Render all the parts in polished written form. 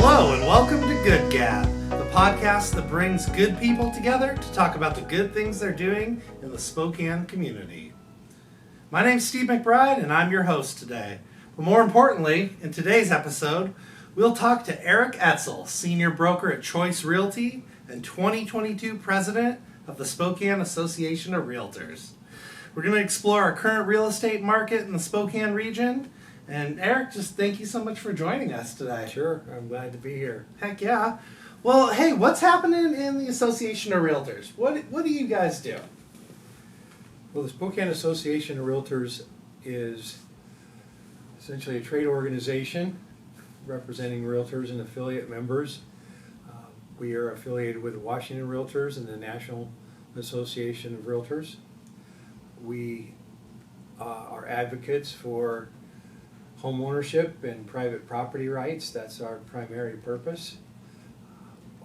Hello and welcome to Good Gab, the podcast that brings good people together to talk about the good things they're doing in the Spokane community. My name's Steve McBride and I'm your host today. But more importantly, in today's episode, we'll talk to Eric Etzel, Senior Broker at Choice Realty and 2022 President of the Spokane Association of Realtors. We're going to explore our current real estate market in the Spokane region. And Eric, just thank you so much for joining us today. Sure, I'm glad to be here. Heck yeah. Well, hey, what's happening in the Association of Realtors? What do you guys do? Well, the Spokane Association of Realtors is essentially a trade organization representing realtors and affiliate members. We are affiliated with the Washington Realtors and the National Association of Realtors. We are advocates for home ownership and private property rights. That's our primary purpose.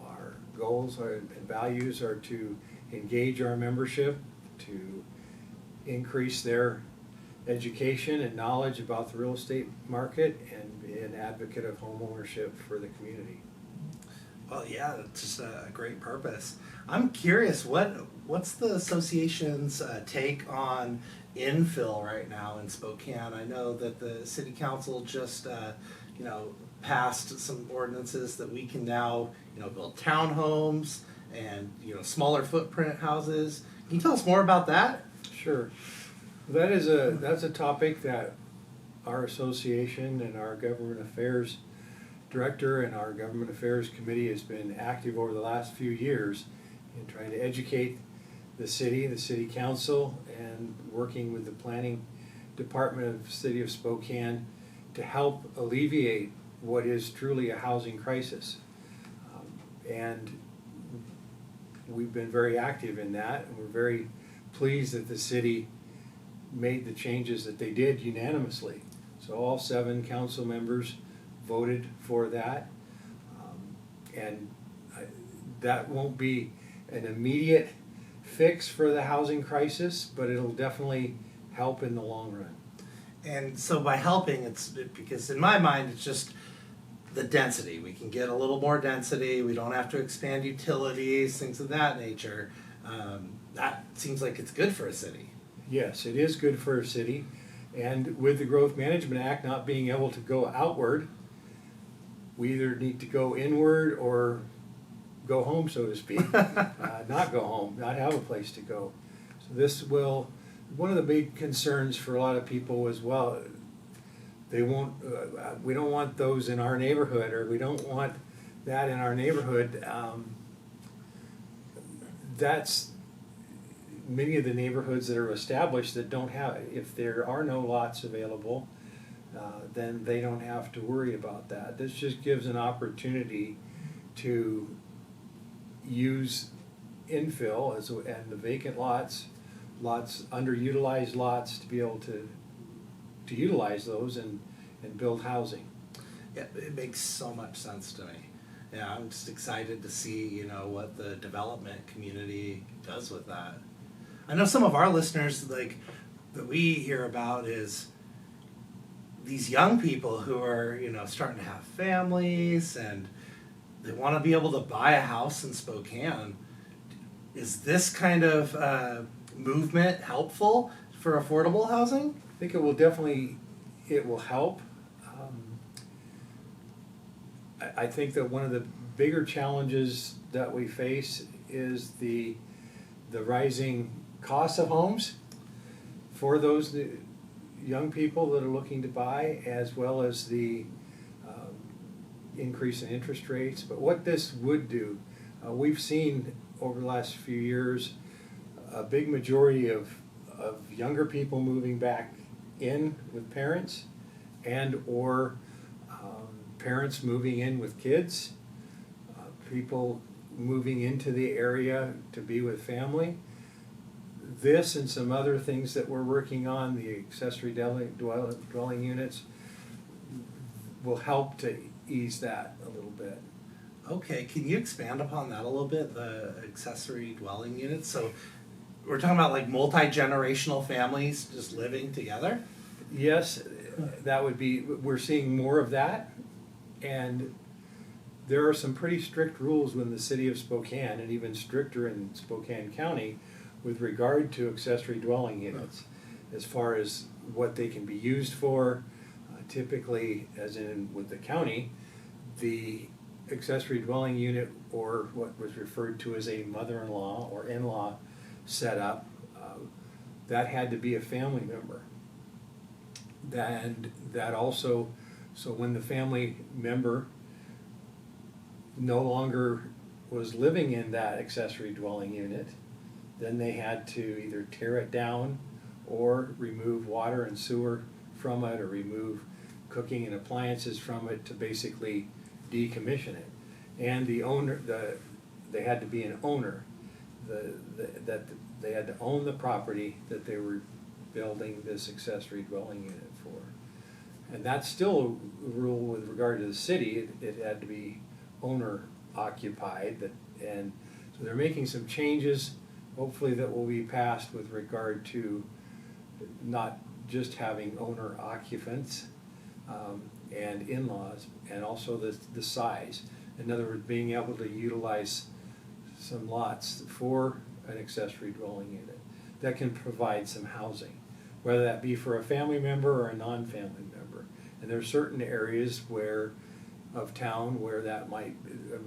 Our goals and values are to engage our membership, to increase their education and knowledge about the real estate market, and be an advocate of home ownership for the community. Well, yeah, it's just a great purpose. I'm curious, what's the association's take on infill right now in Spokane? I know that the city council just passed some ordinances that we can now build townhomes and smaller footprint houses. Can you tell us more about that? Sure. That's a topic that our association and our government affairs director and our government affairs committee has been active over the last few years in trying to educate the city council, and working with the planning department of the city of Spokane to help alleviate what is truly a housing crisis. And we've been very active in that, and we're very pleased that the city made the changes that they did unanimously. So all 7 council members voted for that, and that won't be an immediate fix for the housing crisis, but it'll definitely help in the long run. And so by helping, because in my mind it's just the density. We can get a little more density. We don't have to expand utilities, things of that nature. That seems like it's good for a city. Yes, it is good for a city, and with the Growth Management Act not being able to go outward, we either need to go inward or go home, so to speak. Not go home, not have a place to go. So this will, one of the big concerns for a lot of people is, well, we don't want those in our neighborhood, or we don't want that in our neighborhood. That's many of the neighborhoods that are established that don't have, if there are no lots available, then they don't have to worry about that. This just gives an opportunity to use infill and the vacant lots, underutilized lots, to be able to utilize those and build housing. Yeah, it makes so much sense to me. Yeah, I'm just excited to see what the development community does with that. I know some of our listeners that we hear about is these young people who are starting to have families and they want to be able to buy a house in Spokane. Is this kind of movement helpful for affordable housing? I think it will help. I think that one of the bigger challenges that we face is the rising cost of homes for those young people that are looking to buy, as well as the increase in interest rates. But what this would do, we've seen over the last few years a big majority of younger people moving back in with parents, and or parents moving in with kids, people moving into the area to be with family. This and some other things that we're working on, the accessory dwelling units, will help to ease that a little bit. Okay, can you expand upon that a little bit, the accessory dwelling units? So we're talking about like multi-generational families just living together? Yes, that would be, we're seeing more of that, and there are some pretty strict rules in the city of Spokane, and even stricter in Spokane County, with regard to accessory dwelling units, as far as what they can be used for. Typically, as in with the county, the accessory dwelling unit, or what was referred to as a mother-in-law or in-law setup, that had to be a family member. And that also, so when the family member no longer was living in that accessory dwelling unit, then they had to either tear it down or remove water and sewer from it, or remove cooking and appliances from it to basically decommission it. And the owner, they had to be an owner, that they had to own the property that they were building this accessory dwelling unit for. And that's still a rule with regard to the city. It had to be owner occupied, and so they're making some changes, hopefully that will be passed, with regard to not just having owner occupants and in-laws, and also the size. In other words, being able to utilize some lots for an accessory dwelling unit that can provide some housing, whether that be for a family member or a non-family member. And there are certain areas of town where that might,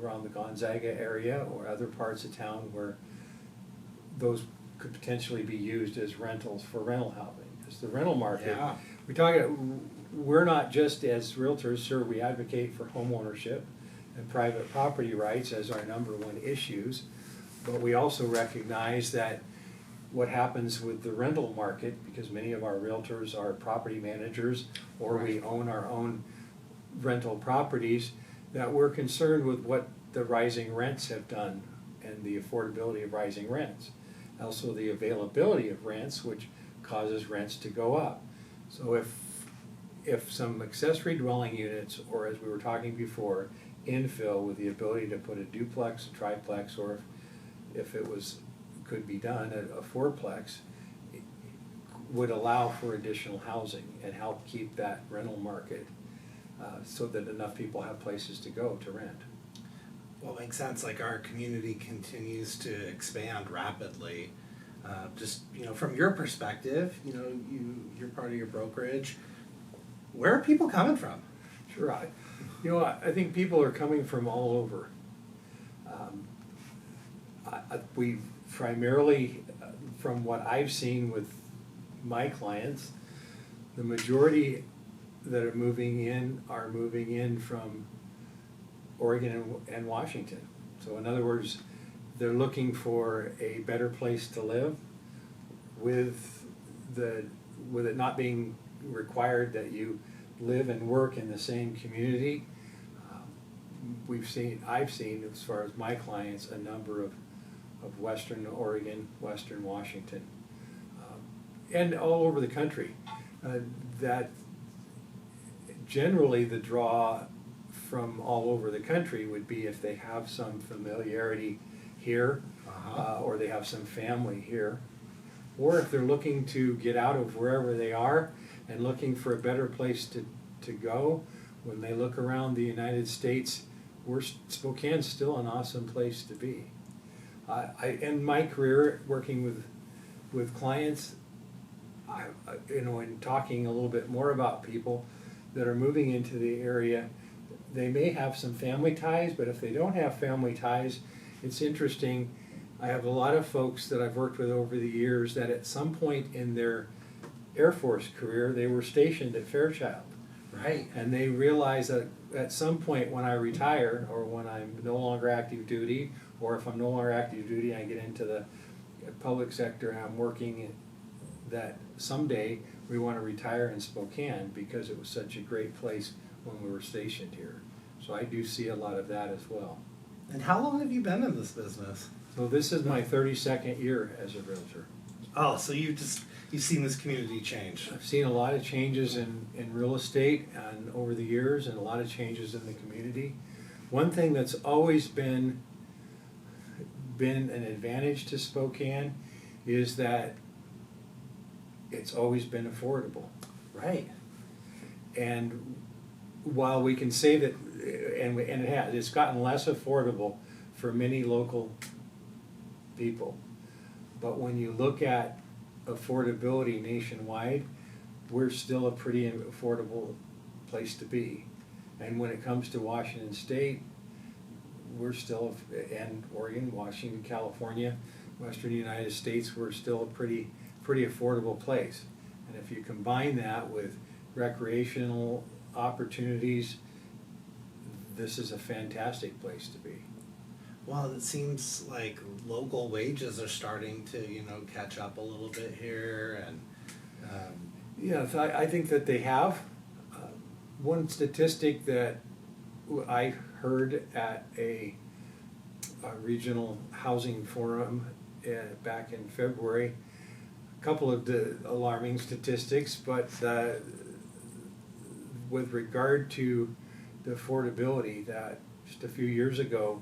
around the Gonzaga area or other parts of town, where those could potentially be used as rentals for rental housing. Because the rental market, we're not just, as realtors, sure, we advocate for home ownership and private property rights as our number one issues, but we also recognize that what happens with the rental market, because many of our realtors are property managers, or we own our own rental properties, that we're concerned with what the rising rents have done and the affordability of rising rents. Also the availability of rents, which causes rents to go up. So if some accessory dwelling units, or as we were talking before, infill with the ability to put a duplex, a triplex, or if it could be done at a fourplex, would allow for additional housing and help keep that rental market so that enough people have places to go to rent. Well, it makes sense. Like, our community continues to expand rapidly. Just, from your perspective, you're part of your brokerage. Where are people coming from? Sure. I think people are coming from all over. We primarily, from what I've seen with my clients, the majority that are moving in from Oregon and Washington. So in other words, they're looking for a better place to live, with it not being required that you live and work in the same community. I've seen, as far as my clients, a number of Western Oregon, Western Washington, and all over the country. That generally the draw from all over the country would be if they have some familiarity here, or they have some family here, or if they're looking to get out of wherever they are and looking for a better place to go. When they look around the United States, Spokane's still an awesome place to be. In my career working with clients, and talking a little bit more about people that are moving into the area, they may have some family ties, but if they don't have family ties, it's interesting. I have a lot of folks that I've worked with over the years that at some point in their Air Force career, they were stationed at Fairchild. Right. And they realize that at some point when I retire, or when I'm no longer active duty, or if I'm no longer active duty and I get into the public sector and I'm working, that someday we want to retire in Spokane because it was such a great place when we were stationed here. So I do see a lot of that as well. And how long have you been in this business? So this is my 32nd year as a realtor. Oh, so you've seen this community change. I've seen a lot of changes in real estate and over the years, and a lot of changes in the community. One thing that's always been an advantage to Spokane is that it's always been affordable. Right. And while we can say that and it has. It's gotten less affordable for many local people. But when you look at affordability nationwide, we're still a pretty affordable place to be. And when it comes to Washington State, we're still, and Oregon, Washington, California, Western United States, we're still a pretty affordable place. And if you combine that with recreational opportunities, this is a fantastic place to be. Well, it seems like local wages are starting to, catch up a little bit here, and Yeah, so I think that they have. One statistic that I heard at a regional housing forum back in February, a couple of the alarming statistics, but with regard to the affordability, that just a few years ago,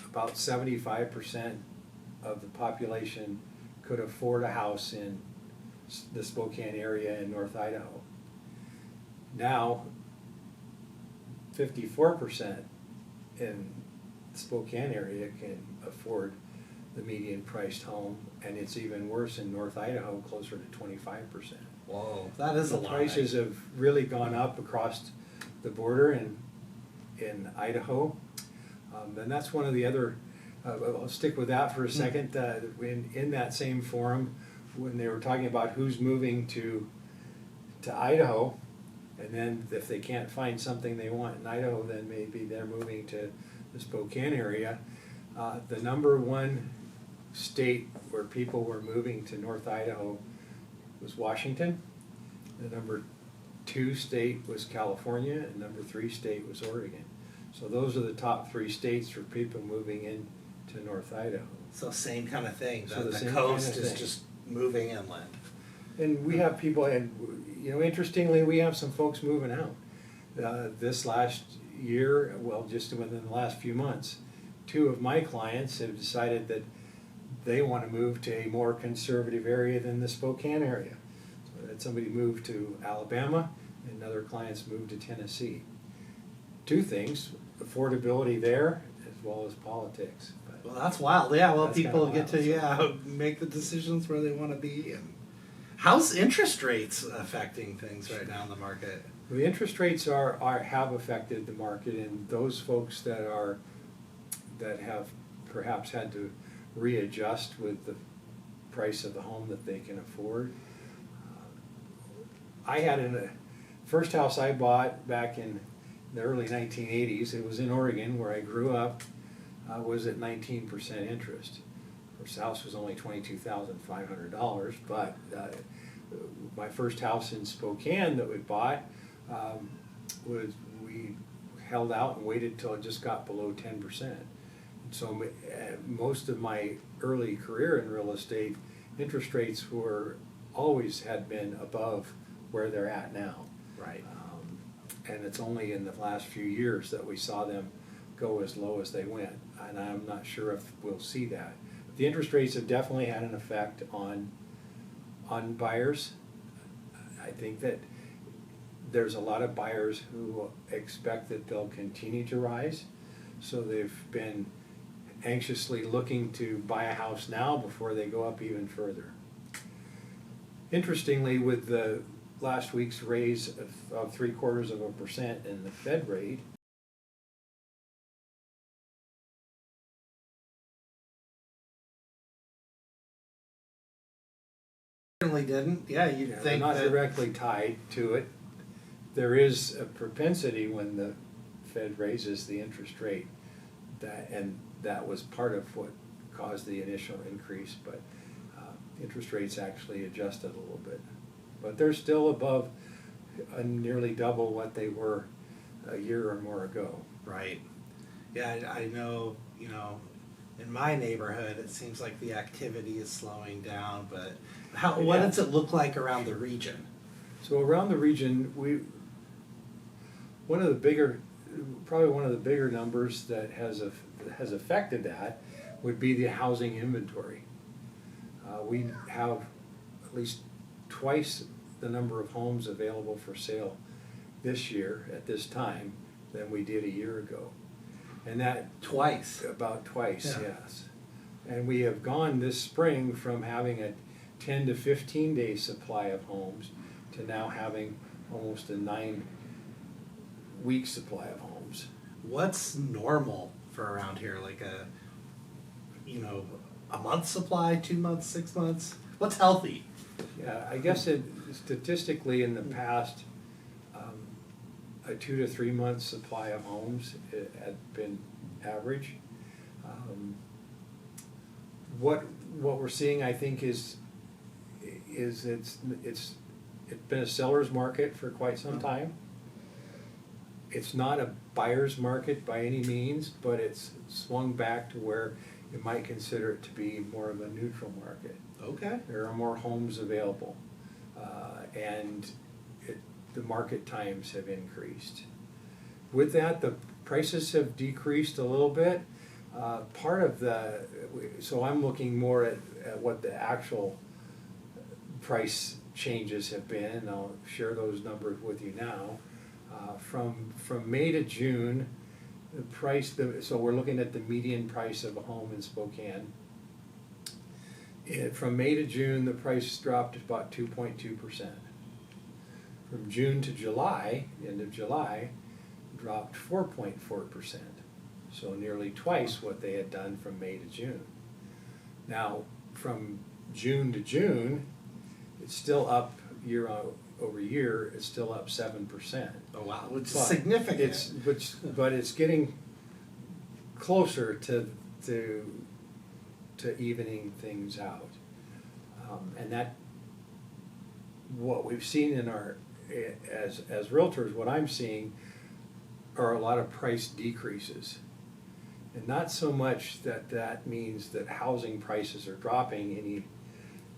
about 75% of the population could afford a house in the Spokane area in North Idaho. Now, 54% in the Spokane area can afford the median priced home, and it's even worse in North Idaho, closer to 25%. Whoa, that is The alarming. prices have really gone up across the border in Idaho. And that's one of the other, I'll stick with that for a second. In that same forum, when they were talking about who's moving to Idaho, and then if they can't find something they want in Idaho, then maybe they're moving to the Spokane area. The number one state where people were moving to North Idaho was Washington. The number two state was California, and number three state was Oregon. So those are the top three states for people moving into North Idaho. So same kind of thing. So the The same coast kind of is thing. just moving inland. And we have people, and interestingly, we have some folks moving out. This last year, well, just within the last few months, two of my clients have decided that they want to move to a more conservative area than the Spokane area. So that somebody moved to Alabama, and other clients moved to Tennessee. Two things: affordability there, as well as politics. But Well, that's wild. Yeah, well, That's people kinda get wild. to make the decisions where they want to be. And how's interest rates affecting things right now in the market? the interest rates have affected the market, and those folks that have perhaps had to readjust with the price of the home that they can afford. I had a first house I bought back in the early 1980s. It was in Oregon, where I grew up. Was at 19% interest. Of course, the house was only $22,500, but my first house in Spokane that we bought we held out and waited till it just got below 10%. So most of my early career in real estate, interest rates always had been above where they're at now. Right. And it's only in the last few years that we saw them go as low as they went, and I'm not sure if we'll see that. But the interest rates have definitely had an effect on buyers. I think that there's a lot of buyers who expect that they'll continue to rise, so they've been anxiously looking to buy a house now before they go up even further. Interestingly, with the last week's raise of 0.75% in the Fed rate, Certainly didn't. Yeah, you'd they're think not that. directly tied to it. There is a propensity when the Fed raises the interest rate, and that was part of what caused the initial increase, but interest rates actually adjusted a little bit. But they're still above nearly double what they were a year or more ago. Right. Yeah, I know, in my neighborhood, it seems like the activity is slowing down, but what Yeah. does it look like around the region? So around the region, probably one of the bigger numbers that has affected that would be the housing inventory. We have at least twice the number of homes available for sale this year at this time than we did a year ago. And that Twice. about twice, Yeah. yes. And we have gone this spring from having a 10 to 15 day supply of homes to now having almost a 9-week supply of homes. What's normal for around here? Like a month supply, 2 months, 6 months? What's healthy? Yeah, I guess statistically in the past, a 2 to 3 month supply of homes had been average. What we're seeing, I think, is it's been a seller's market for quite some time. It's not a buyer's market by any means, but it's swung back to where you might consider it to be more of a neutral market. Okay. There are more homes available, and the market times have increased. With that, the prices have decreased a little bit. So I'm looking more at what the actual price changes have been, and I'll share those numbers with you now. From May to June, so we're looking at the median price of a home in Spokane. From May to June, the price dropped about 2.2%. From June to July, end of July, dropped 4.4%. So nearly twice what they had done from May to June. Now, from June to June, it's still up year over year. It's still up 7%. Oh wow, which is significant. But it's getting closer to evening things out, and that what we've seen in our as realtors, what I'm seeing are a lot of price decreases, and not so much that means that housing prices are dropping any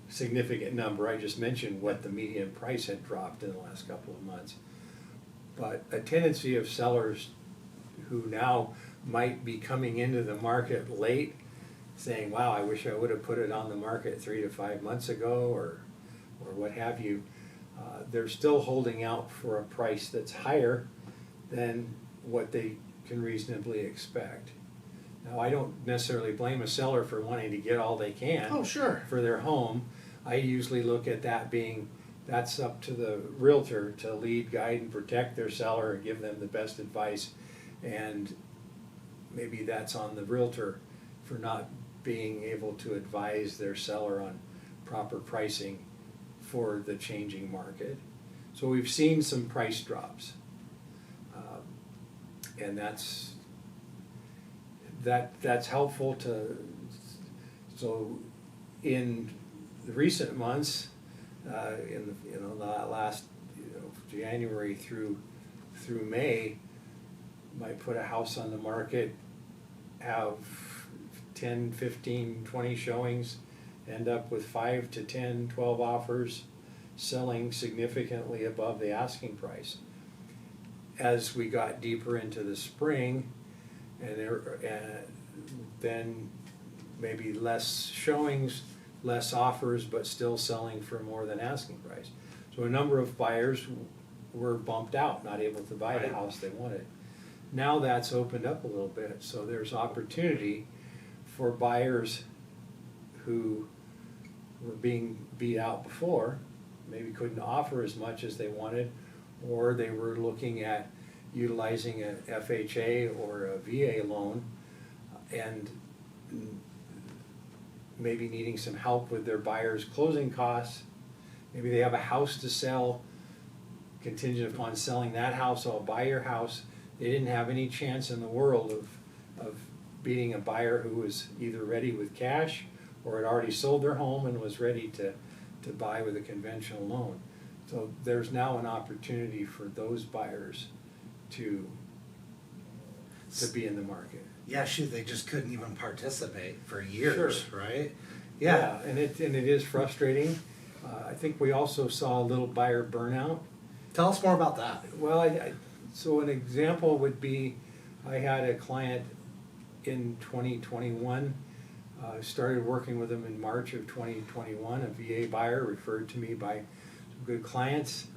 significant number. I just mentioned what the median price had dropped in the last couple of months, but a tendency of sellers who now might be coming into the market late saying, wow, I wish I would have put it on the market 3 to 5 months ago or what have you. They're still holding out for a price that's higher than what they can reasonably expect. Now, I don't necessarily blame a seller for wanting to get all they can for their home. I usually look at that being, that's up to the realtor to lead, guide, and protect their seller and give them the best advice. And maybe that's on the realtor for not being able to advise their seller on proper pricing for the changing market. So we've seen some price drops, and that's helpful to. So in the recent months, in the last January through May, might put a house on the market, have 10, 15, 20 showings, end up with 5 to 10, 12 offers, selling significantly above the asking price. As we got deeper into the spring, and then maybe less showings, less offers, but still selling for more than asking price. So a number of buyers were bumped out, not able to buy the house they wanted. Now that's opened up a little bit, so there's opportunity for buyers who were being beat out before, maybe couldn't offer as much as they wanted, or they were looking at utilizing a FHA or a VA loan and maybe needing some help with their buyer's closing costs. Maybe they have a house to sell, contingent upon selling that house, I'll buy your house. They didn't have any chance in the world of beating a buyer who was either ready with cash or had already sold their home and was ready to buy with a conventional loan. So there's now an opportunity for those buyers to be in the market. Yeah, shoot, they just couldn't even participate for years, right? Yeah, and it is frustrating. I think we also saw a little buyer burnout. Tell us more about that. Well, so an example would be, I had a client in 2021, started working with them in March of 2021, a VA buyer referred to me by some good clients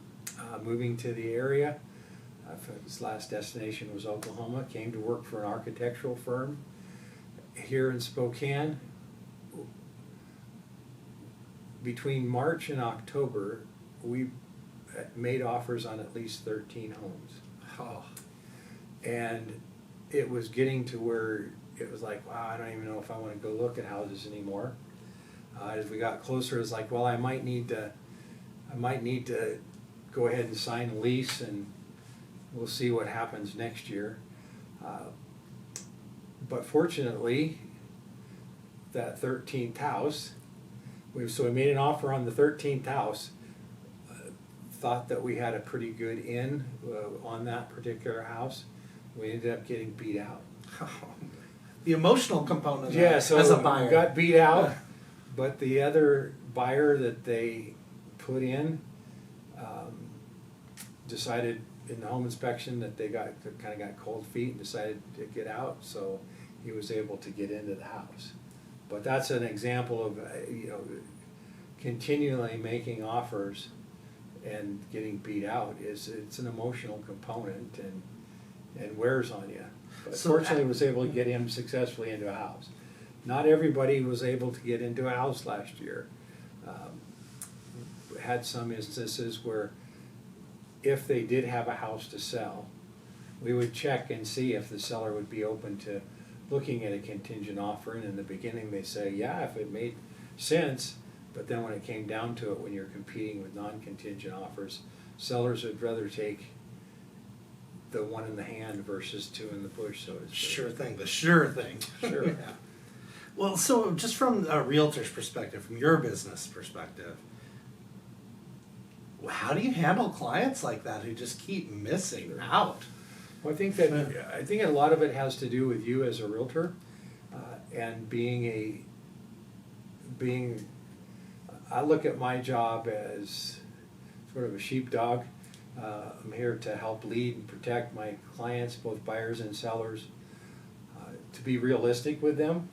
moving to the area. His last destination was Oklahoma. Came to work for an architectural firm here in Spokane. Between March and October, we made offers on at least 13 homes. Oh. And it was getting to where it was like, wow, I don't even know if I want to go look at houses anymore. As we got closer, it's like, well, I might need to go ahead and sign a lease, and we'll see what happens next year. But fortunately, that 13th house, we made an offer on the 13th house. Thought that we had a pretty good in on that particular house. We ended up getting beat out. The emotional component of Yeah, that so as a buyer. we got beat out, but the other buyer that they put in decided in the home inspection that they kind of got cold feet and decided to get out, so he was able to get into the house. But that's an example of continually making offers and getting beat out. It's an emotional component and wears on you. But So fortunately, was able to get him successfully into a house. Not everybody was able to get into a house last year. Had some instances where if they did have a house to sell, we would check and see if the seller would be open to looking at a contingent offer. And in the beginning they say, yeah, if it made sense. But then when it came down to it, when you're competing with non-contingent offers, sellers would rather take the one in the hand versus two in the bush, so to speak. Sure thing, the sure thing. Sure. Yeah. Well, so just from a realtor's perspective, from your business perspective, how do you handle clients like that who just keep missing out? Well, I think a lot of it has to do with you as a realtor, and I look at my job as sort of a sheepdog. I'm here to help lead and protect my clients, both buyers and sellers, to be realistic with them,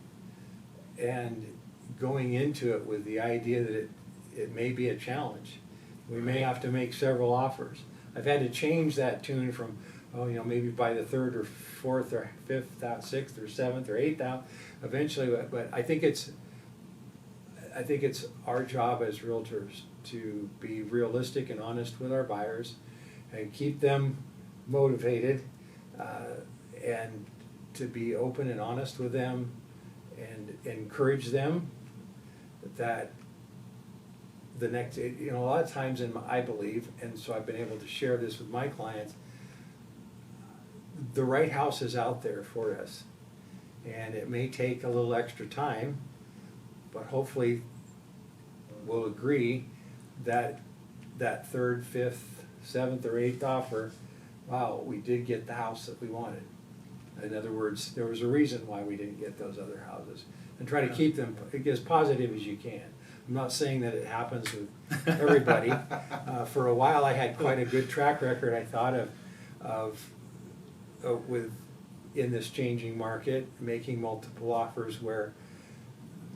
and going into it with the idea that it may be a challenge. We may have to make several offers. I've had to change that tune from, maybe by the third or fourth or fifth out, sixth or seventh or eighth out, eventually. But I think it's our job as realtors to be realistic and honest with our buyers, and keep them motivated, and to be open and honest with them, and encourage them that the next, a lot of times I believe, and so I've been able to share this with my clients, the right house is out there for us. And it may take a little extra time, but hopefully we'll agree that that third, fifth, seventh, or eighth offer, wow, we did get the house that we wanted. In other words, there was a reason why we didn't get those other houses. And try to keep them as positive as you can. I'm not saying that it happens with everybody. For a while I had quite a good track record, I thought, of in this changing market, making multiple offers where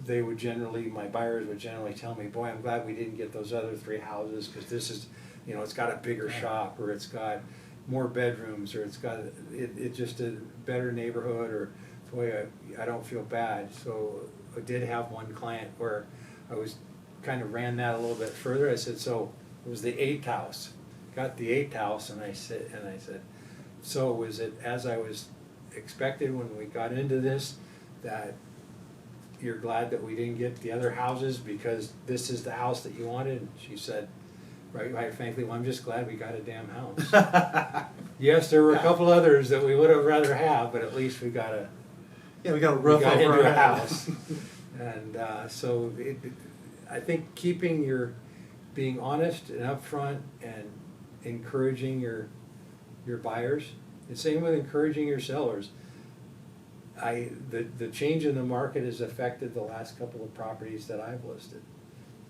my buyers would generally tell me, boy, I'm glad we didn't get those other three houses, because this is, it's got a bigger shop, or it's got more bedrooms, or it's got it just a better neighborhood, or boy, I don't feel bad. So I did have one client where I ran that a little bit further. I said, so it was the 8th house. Got the 8th house, and I said, so was it as I was expected when we got into this, that you're glad that we didn't get the other houses because this is the house that you wanted? And she said, right frankly, well, I'm just glad we got a damn house. Yes, there were a couple others that we would have rather have, but at least we got a roof over into our a head. house. And so I think being honest and upfront and encouraging your buyers, and same with encouraging your sellers. The change in the market has affected the last couple of properties that I've listed,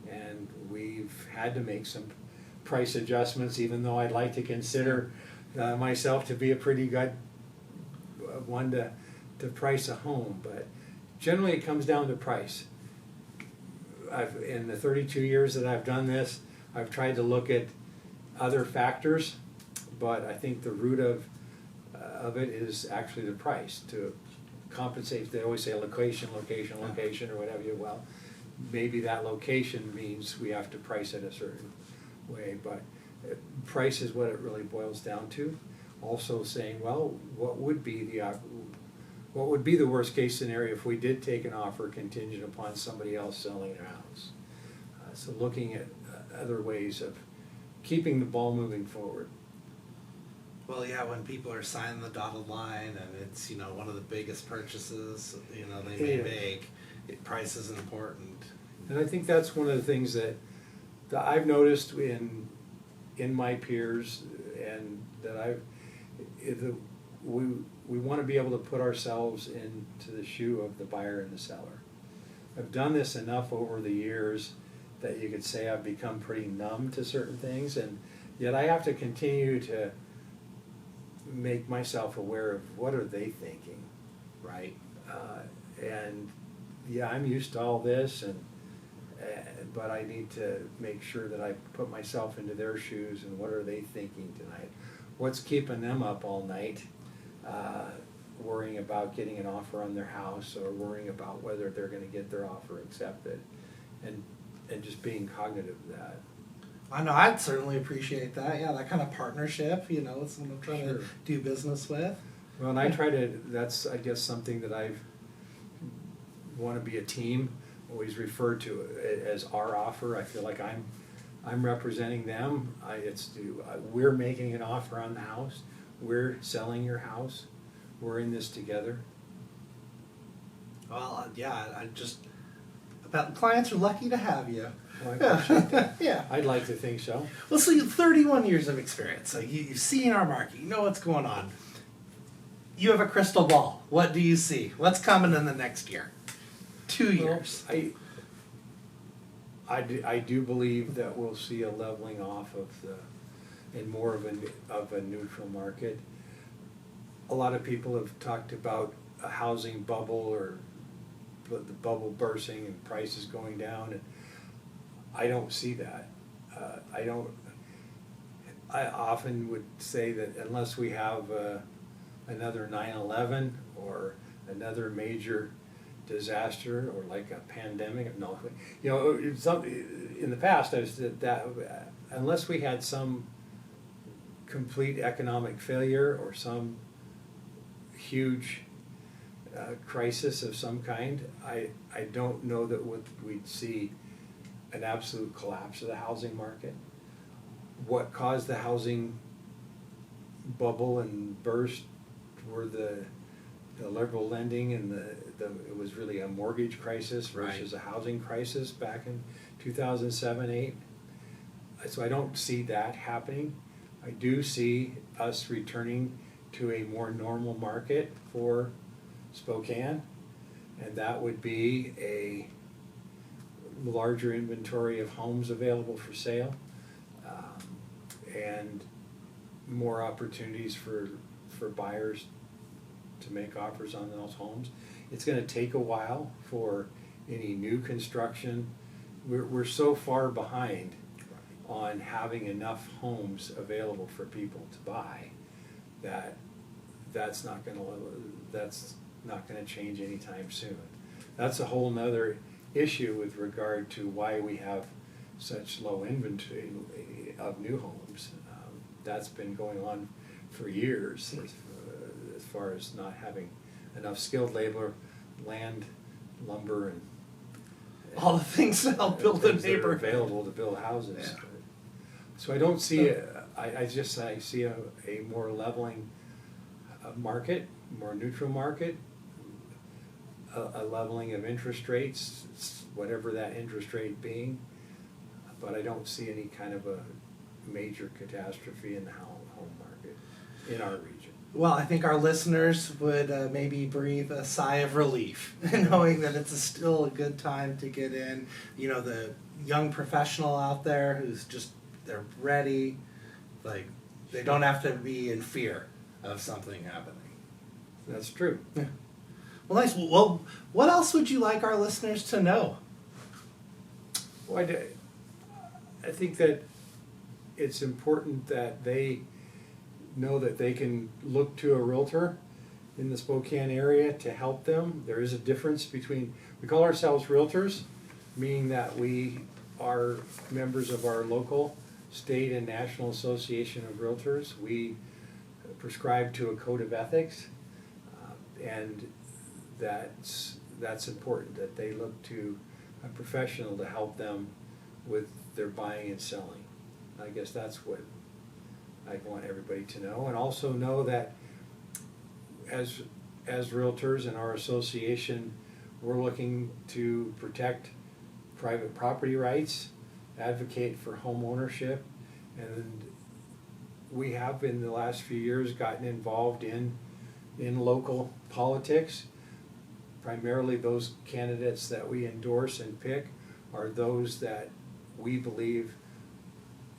and we've had to make some price adjustments, even though I'd like to consider myself to be a pretty good one to price a home, but generally it comes down to price. In the 32 years that I've done this, I've tried to look at other factors, but I think the root of it is actually the price to compensate. They always say location, or whatever. Well, maybe that location means we have to price it a certain way, but price is what it really boils down to. Also saying, well, what would be the worst case scenario if we did take an offer contingent upon somebody else selling their house? So looking at other ways of keeping the ball moving forward. Well, yeah, when people are signing the dotted line and it's, one of the biggest purchases, they may make, price is important. And I think that's one of the things that I've noticed in my peers, and that we want to be able to put ourselves into the shoe of the buyer and the seller. I've done this enough over the years that you could say I've become pretty numb to certain things, and yet I have to continue to make myself aware of what are they thinking, right? And yeah, I'm used to all this, but I need to make sure that I put myself into their shoes, and what are they thinking tonight? What's keeping them up all night, worrying about getting an offer on their house, or worrying about whether they're going to get their offer accepted, and just being cognitive of that. I know, I'd certainly appreciate that. Yeah, that kind of partnership, with someone I'm trying to do business with. Well, and I try to, that's, I guess, something that I want to be a team, always refer to it as our offer. I feel like I'm representing them. We're making an offer on the house. We're selling your house. We're in this together. Well, clients are lucky to have you. Well, I appreciate that. Yeah. I'd like to think so. Well, so you have 31 years of experience. So you've seen our market. You know what's going on. You have a crystal ball. What do you see? What's coming in the next year? 2 years. Well, I do believe that we'll see a leveling off and more of a neutral market. A lot of people have talked about a housing bubble, or the bubble bursting and prices going down, and I don't see that. I often would say that unless we have another 9/11 or another major disaster, or like a pandemic, in the past I said that unless we had some complete economic failure or some huge crisis of some kind, I don't know that we'd see an absolute collapse of the housing market. What caused the housing bubble and burst were the liberal lending, and it was really a mortgage crisis versus a housing crisis back in 2007-8. So I don't see that happening. I do see us returning to a more normal market for Spokane, and that would be a larger inventory of homes available for sale, and more opportunities for buyers to make offers on those homes. It's going to take a while for any new construction. We're so far behind on having enough homes available for people to buy that's not going to change anytime soon. That's a whole nother issue with regard to why we have such low inventory of new homes. That's been going on for years, as far as not having enough skilled labor, land, lumber, and all the things that help build a neighborhood available to build houses. Yeah. So I don't see I see a more leveling market, more neutral market, a leveling of interest rates, whatever that interest rate being, but I don't see any kind of a major catastrophe in the home market in our region. Well, I think our listeners would maybe breathe a sigh of relief knowing that it's still a good time to get in. The young professional out there who's they're ready, like they don't have to be in fear of something happening. That's true. Yeah. Well, nice. Well, what else would you like our listeners to know? Well, I think that it's important that they know that they can look to a realtor in the Spokane area to help them. There is a difference between, we call ourselves realtors, meaning that we are members of our local, state, and national association of realtors. We prescribe to a code of ethics, and that's important, that they look to a professional to help them with their buying and selling. I guess that's what I want everybody to know, and also know that as realtors in our association, we're looking to protect private property rights, advocate for home ownership, and we have in the last few years gotten involved in local politics. Primarily those candidates that we endorse and pick are those that we believe,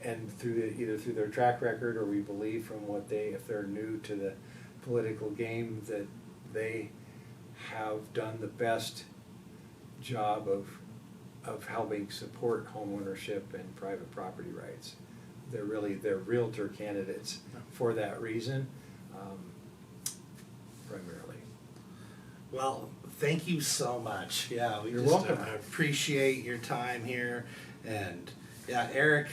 and either through their track record, or we believe from what if they're new to the political game, that they have done the best job of helping support home ownership and private property rights. They're realtor candidates for that reason, primarily. Well, thank you so much. Yeah, You're welcome. Appreciate your time here, and yeah, Eric.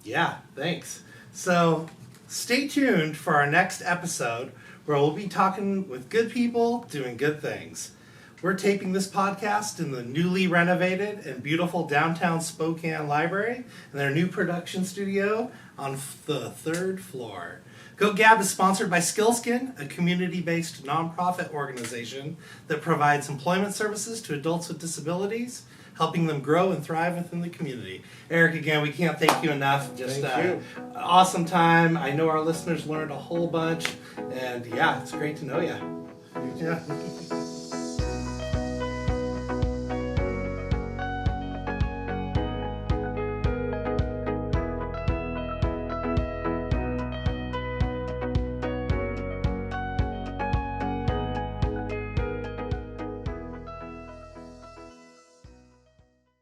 Yeah, thanks. So stay tuned for our next episode, where we'll be talking with good people doing good things. We're taping this podcast in the newly renovated and beautiful downtown Spokane Library in their new production studio on the 3rd floor. Go Gab is sponsored by Skillskin, a community-based nonprofit organization that provides employment services to adults with disabilities, helping them grow and thrive within the community. Eric, again, we can't thank you enough. Just Thank you. An awesome time. I know our listeners learned a whole bunch, and yeah, it's great to know you. You too. Yeah.